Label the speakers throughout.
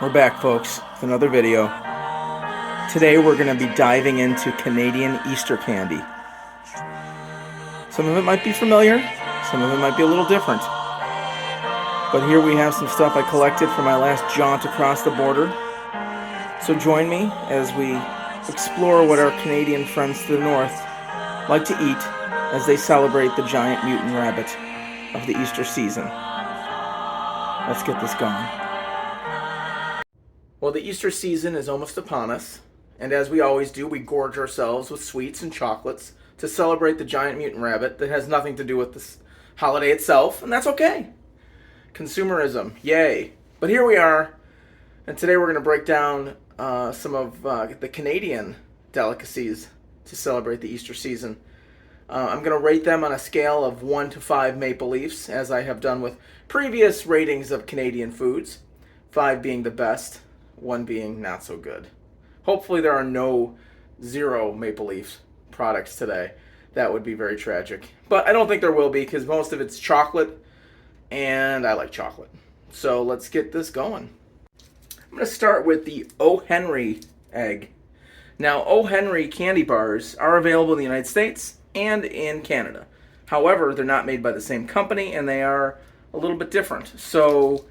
Speaker 1: We're back, folks, with another video. Today we're going to be diving into Canadian Easter candy. Some of it might be familiar, some of it might be a little different. But here we have some stuff I collected for my last jaunt across the border. So join me as we explore what our Canadian friends to the north like to eat as they celebrate the giant mutant rabbit of the Easter season. Let's get this going. Well, the Easter season is almost upon us, and as we always do, we gorge ourselves with sweets and chocolates to celebrate the giant mutant rabbit that has nothing to do with this holiday itself, and that's okay. Consumerism, yay. But here we are, and today we're going to break down some of the Canadian delicacies to celebrate the Easter season. I'm going to rate them on a scale of 1 to 5 maple leafs, as I have done with previous ratings of Canadian foods, 5 being the best, 1 being not so good. Hopefully there are no 0 maple leaf products today. That would be very tragic. But I don't think there will be, because most of it's chocolate, and I like chocolate. So let's get this going. I'm going to start with the O. Henry egg. Now, O. Henry candy bars are available in the United States and in Canada. However, they're not made by the same company, and they are a little bit different. So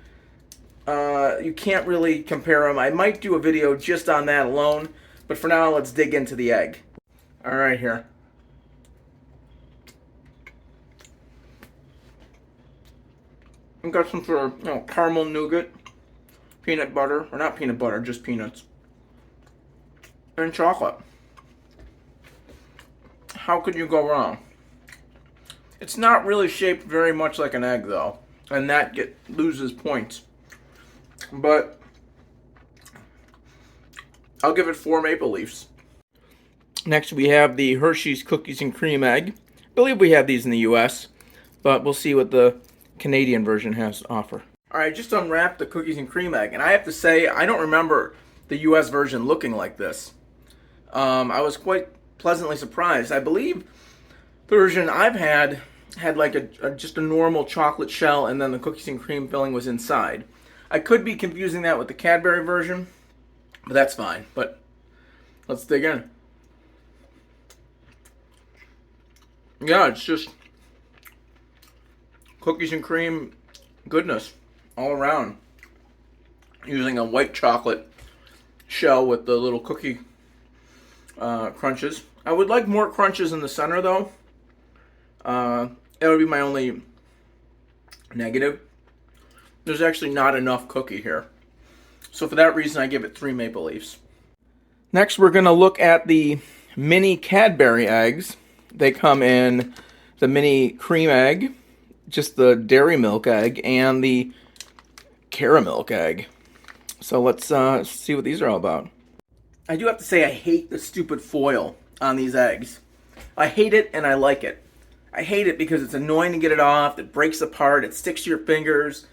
Speaker 1: you can't really compare them. I might do a video just on that alone, but for now, let's dig into the egg. All right, here. I've got some sort of, caramel nougat, peanut butter, or not peanut butter, just peanuts, and chocolate. How could you go wrong? It's not really shaped very much like an egg, though, and that loses points. But I'll give it 4 maple leafs. Next, we have the Hershey's Cookies and Cream Egg. I believe we have these in the U.S., but we'll see what the Canadian version has to offer. All right, just unwrapped the Cookies and Cream Egg, and I have to say, I don't remember the U.S. version looking like this. I was quite pleasantly surprised. I believe the version I've had like just a normal chocolate shell, and then the cookies and cream filling was inside. I could be confusing that with the Cadbury version, but that's fine. But let's dig in. Yeah, it's just cookies and cream goodness all around. Using a white chocolate shell with the little cookie crunches. I would like more crunches in the center, though. That would be my only negative. There's actually not enough cookie here. So for that reason, I give it 3 maple leafs. Next, we're going to look at the mini Cadbury eggs. They come in the mini cream egg, just the dairy milk egg, and the caramel egg. So let's see what these are all about. I do have to say I hate the stupid foil on these eggs. I hate it and I like it. I hate it because it's annoying to get it off, it breaks apart, it sticks to your fingers.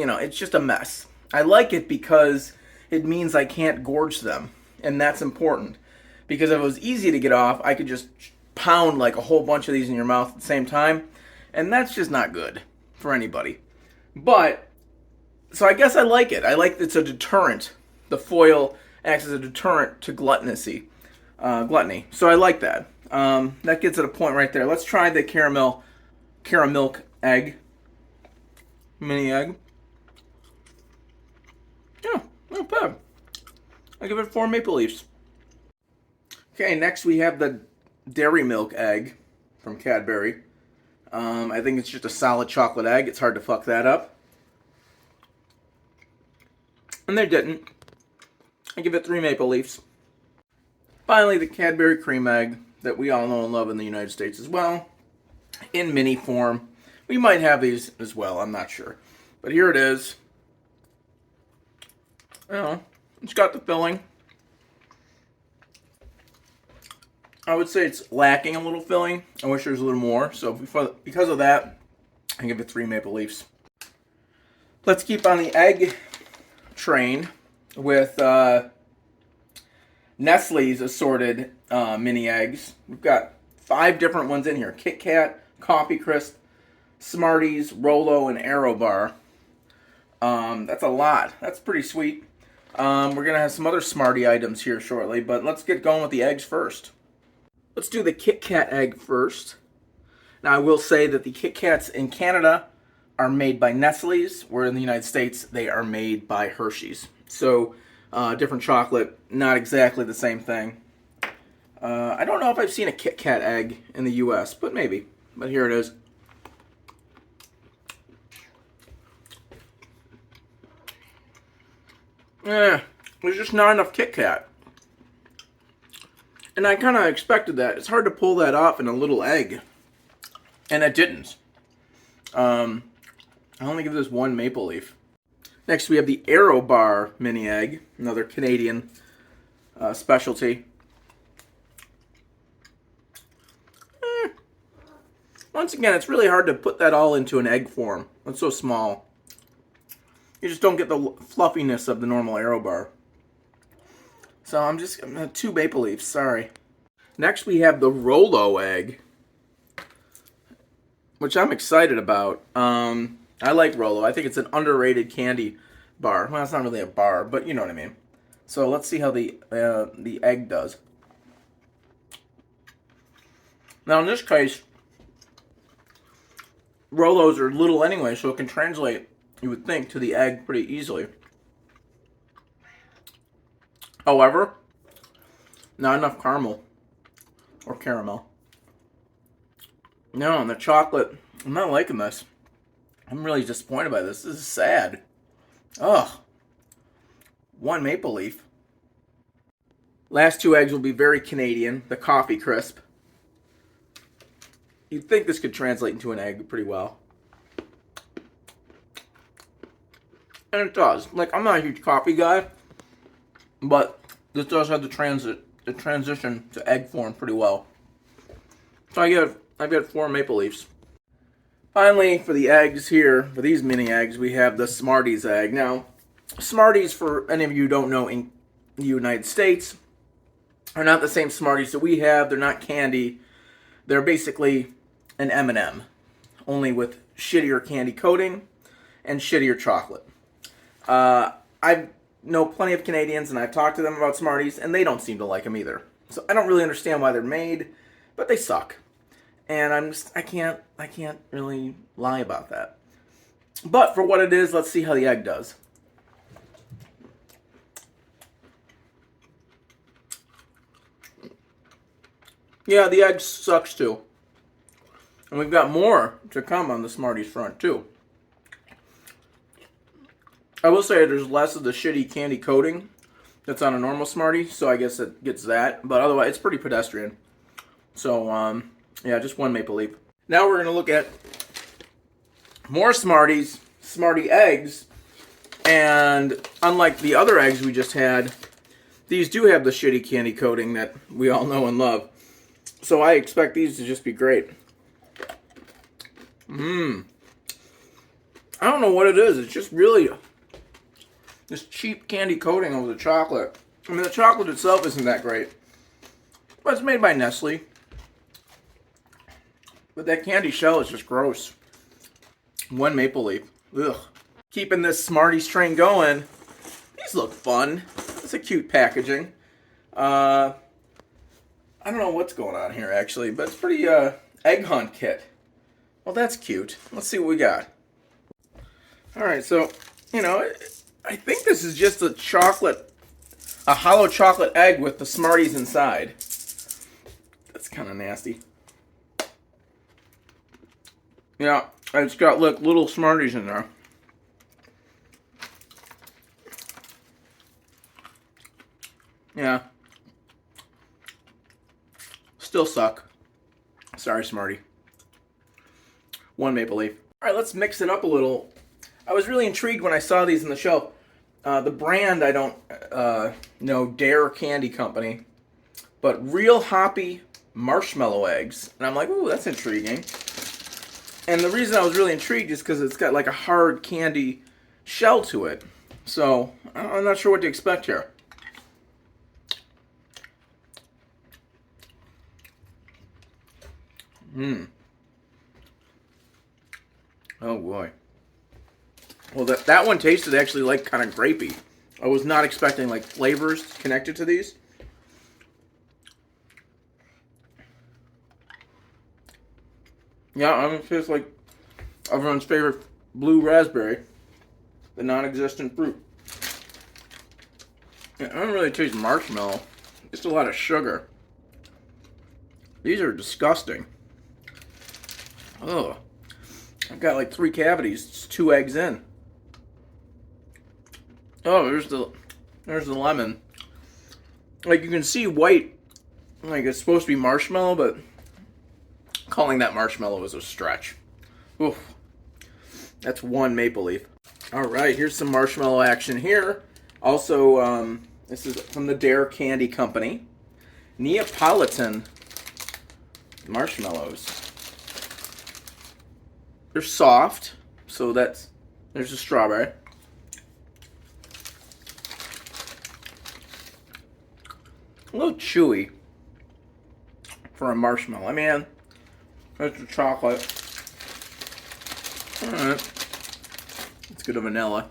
Speaker 1: It's just a mess. I like it because it means I can't gorge them, and that's important. Because if it was easy to get off, I could just pound like a whole bunch of these in your mouth at the same time, and that's just not good for anybody. So I guess I like it. I like it's a deterrent. The foil acts as a deterrent to gluttony. So I like that. That gets it a point right there. Let's try the caramel egg. Mini egg. Yeah, not bad. I give it 4 maple leafs. Okay, next we have the dairy milk egg from Cadbury. I think it's just a solid chocolate egg. It's hard to fuck that up. And they didn't. I give it 3 maple leafs. Finally, the Cadbury cream egg that we all know and love in the United States as well, in mini form. We might have these as well, I'm not sure. But here it is. It's got the filling. I would say it's lacking a little filling. I wish there was a little more. So because of that, I give it 3 maple leafs. Let's keep on the egg train with Nestle's assorted mini eggs. We've got 5 different ones in here. KitKat, Coffee Crisp, Smarties, Rollo, and Aero Bar. That's a lot. That's pretty sweet. We're going to have some other Smartie items here shortly, but let's get going with the eggs first. Let's do the KitKat Egg first. Now, I will say that the Kit Kats in Canada are made by Nestle's, where in the United States they are made by Hershey's. So, different chocolate, not exactly the same thing. I don't know if I've seen a Kit Kat egg in the U.S., but maybe. But here it is. There's just not enough Kit Kat. And I kind of expected that. It's hard to pull that off in a little egg. And it didn't. I only give this one maple leaf. Next we have the Aero Bar mini egg, another Canadian specialty. Once again, it's really hard to put that all into an egg form. It's so small. You just don't get the fluffiness of the normal Aero Bar. So I'm 2 maple leaves, sorry. Next we have the Rollo Egg, which I'm excited about. I like Rollo. I think it's an underrated candy bar. Well, it's not really a bar, but you know what I mean. So let's see how the egg does. Now in this case, Rollos are little anyway, so it can translate, you would think, to the egg pretty easily. However, not enough caramel or caramel. No, and the chocolate, I'm not liking this. I'm really disappointed by this. This is sad. Ugh. 1 maple leaf. Last 2 eggs will be very Canadian. The coffee crisp. You'd think this could translate into an egg pretty well. And it does. Like, I'm not a huge coffee guy, but this does have the transition to egg form pretty well. So I've got 4 maple leaves. Finally, for the eggs here, for these mini eggs, we have the Smarties Egg. Now, Smarties, for any of you who don't know, in the United States, are not the same Smarties that we have. They're not candy. They're basically an M&M, only with shittier candy coating and shittier chocolate. I know plenty of Canadians, and I've talked to them about Smarties, and they don't seem to like them either. So I don't really understand why they're made, but they suck. And I can't really lie about that. But for what it is, let's see how the egg does. Yeah, the egg sucks too. And we've got more to come on the Smarties front too. I will say there's less of the shitty candy coating that's on a normal Smartie, so I guess it gets that. But otherwise, it's pretty pedestrian. So, yeah, just 1 maple leaf. Now we're going to look at more Smarties, Smartie eggs, and unlike the other eggs we just had, these do have the shitty candy coating that we all know and love. So I expect these to just be great. I don't know what it is. It's just really this cheap candy coating over the chocolate. I mean, the chocolate itself isn't that great, but it's made by Nestle. But that candy shell is just gross. 1 maple leaf. Ugh. Keeping this Smarties train going. These look fun. It's a cute packaging. I don't know what's going on here actually, but it's pretty egg hunt kit. Well, that's cute. Let's see what we got. Alright, so, you know, I think this is just a hollow chocolate egg with the Smarties inside. That's kind of nasty. Yeah, it's got little Smarties in there. Yeah. Still suck. Sorry, Smartie. 1 maple leaf. Alright, let's mix it up a little. I was really intrigued when I saw these on the shelf. The brand, I don't know, Dare Candy Company. But Real Hoppy Marshmallow Eggs. And I'm like, ooh, that's intriguing. And the reason I was really intrigued is because it's got like a hard candy shell to it. So, I'm not sure what to expect here. Oh boy. Well, that one tasted actually like kind of grapey. I was not expecting like flavors connected to these. Yeah, I mean, it tastes like everyone's favorite blue raspberry, the non-existent fruit. Yeah, I don't really taste marshmallow. Just a lot of sugar. These are disgusting. Ugh. I've got like 3 cavities. It's 2 eggs in. Oh, there's the lemon. Like you can see white, like it's supposed to be marshmallow, but calling that marshmallow is a stretch. Oof. That's 1 maple leaf. All right, here's some marshmallow action here. Also, this is from the Dare Candy Company. Neapolitan Marshmallows. They're soft, so there's a strawberry. A little chewy for a marshmallow. I mean, that's the chocolate. Alright. Let's go to vanilla.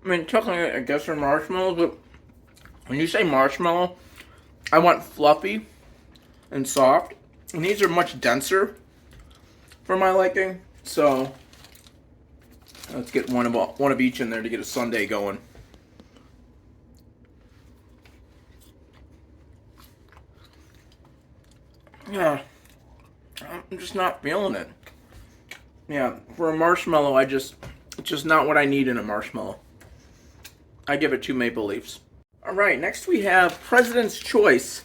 Speaker 1: I mean, technically, I guess they're marshmallows, but when you say marshmallow, I want fluffy and soft. And these are much denser for my liking. So, let's get one of each in there to get a sundae going. Yeah, I'm just not feeling it. Yeah, for a marshmallow, it's just not what I need in a marshmallow. I give it 2 maple leaves. All right, next we have President's Choice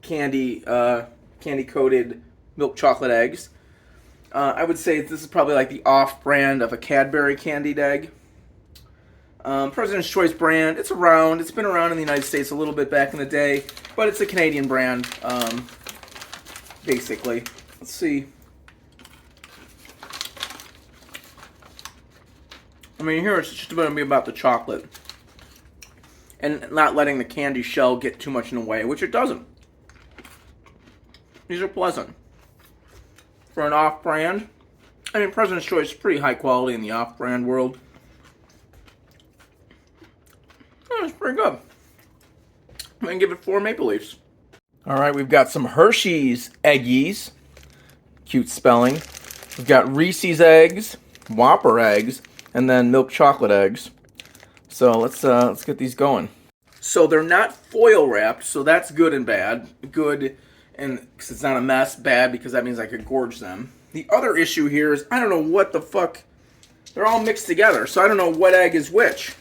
Speaker 1: candy coated milk chocolate eggs. I would say this is probably like the off-brand of a Cadbury candied egg. President's Choice brand. It's around. It's been around in the United States a little bit back in the day, but it's a Canadian brand, basically. Let's see. I mean, here it's just going to be about the chocolate and not letting the candy shell get too much in the way, which it doesn't. These are pleasant. For an off-brand, I mean, President's Choice is pretty high quality in the off-brand world. Oh, it's pretty good. I'm going to give it 4 maple leaves. All right, we've got some Hershey's Eggies. Cute spelling. We've got Reese's Eggs, Whopper Eggs, and then milk chocolate eggs. So let's get these going. So they're not foil wrapped, so that's good and bad. Good, and because it's not a mess. Bad because that means I could gorge them. The other issue here is I don't know what the fuck. They're all mixed together, so I don't know what egg is which.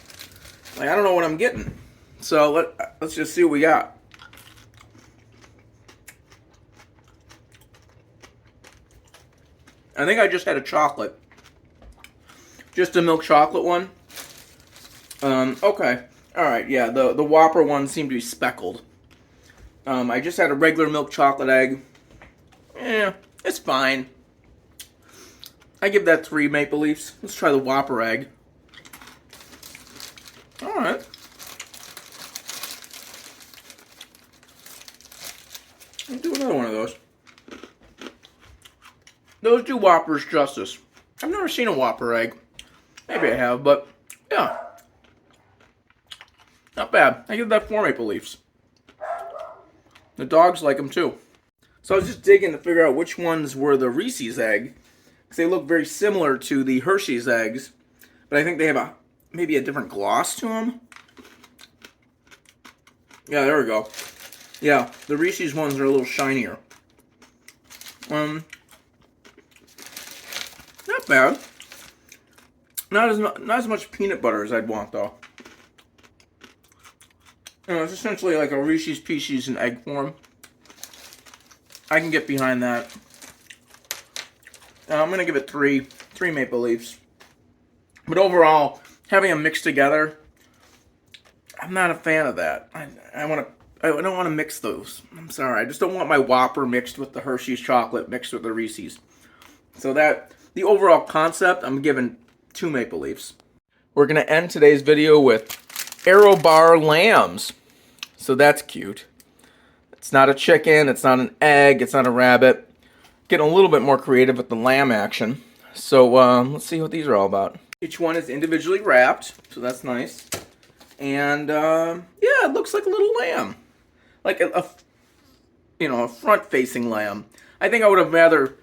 Speaker 1: Like I don't know what I'm getting. So let's just see what we got. I think I just had a chocolate. Just a milk chocolate one. Okay. Alright, yeah, the Whopper one seemed to be speckled. I just had a regular milk chocolate egg. Yeah, it's fine. I give that 3 maple leaves. Let's try the Whopper egg. Alright. I'll do another one of those. Those do Whoppers justice. I've never seen a Whopper egg. Maybe I have, but yeah. Not bad. I give that 4 maple leaves. The dogs like them too. So I was just digging to figure out which ones were the Reese's egg. Because they look very similar to the Hershey's eggs. But I think they have maybe a different gloss to them. Yeah, there we go. Yeah, the Reese's ones are a little shinier. Not bad. Not as much peanut butter as I'd want, though. You know, it's essentially like a Reese's Pieces in egg form. I can get behind that. I'm going to give it 3 maple leaves. But overall, having them mixed together, I'm not a fan of that. I don't want to mix those. I'm sorry. I just don't want my Whopper mixed with the Hershey's chocolate mixed with the Reese's. So the overall concept, I'm giving 2 maple leaves. We're going to end today's video with Aero Bar Lambs. So that's cute. It's not a chicken, it's not an egg, it's not a rabbit. Getting a little bit more creative with the lamb action. So let's see what these are all about. Each one is individually wrapped, so that's nice. And yeah, it looks like a little lamb, like a a front-facing lamb. I think I would have rather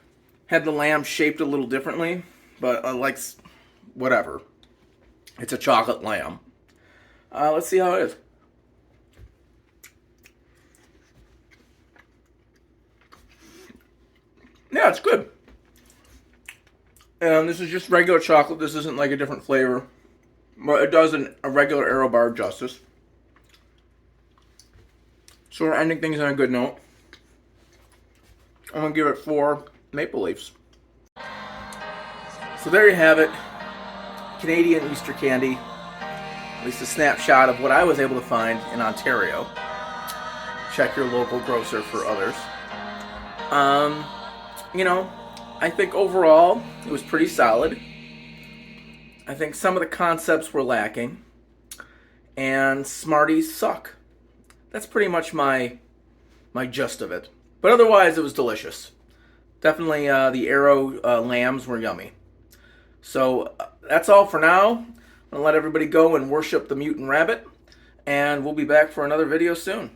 Speaker 1: had the lamb shaped a little differently, but like whatever. It's a chocolate lamb. Let's see how it is. Yeah, it's good. And this is just regular chocolate. This isn't like a different flavor. But it does a regular Aero Bar justice. So we're ending things on a good note. I'm going to give it 4 maple leaves. So there you have it. Canadian Easter candy. At least a snapshot of what I was able to find in Ontario. Check your local grocer for others. I think overall it was pretty solid. I think some of the concepts were lacking. And Smarties suck. That's pretty much my gist of it. But otherwise, it was delicious. Definitely the Aero lambs were yummy. So that's all for now. I'm going to let everybody go and worship the mutant rabbit. And we'll be back for another video soon.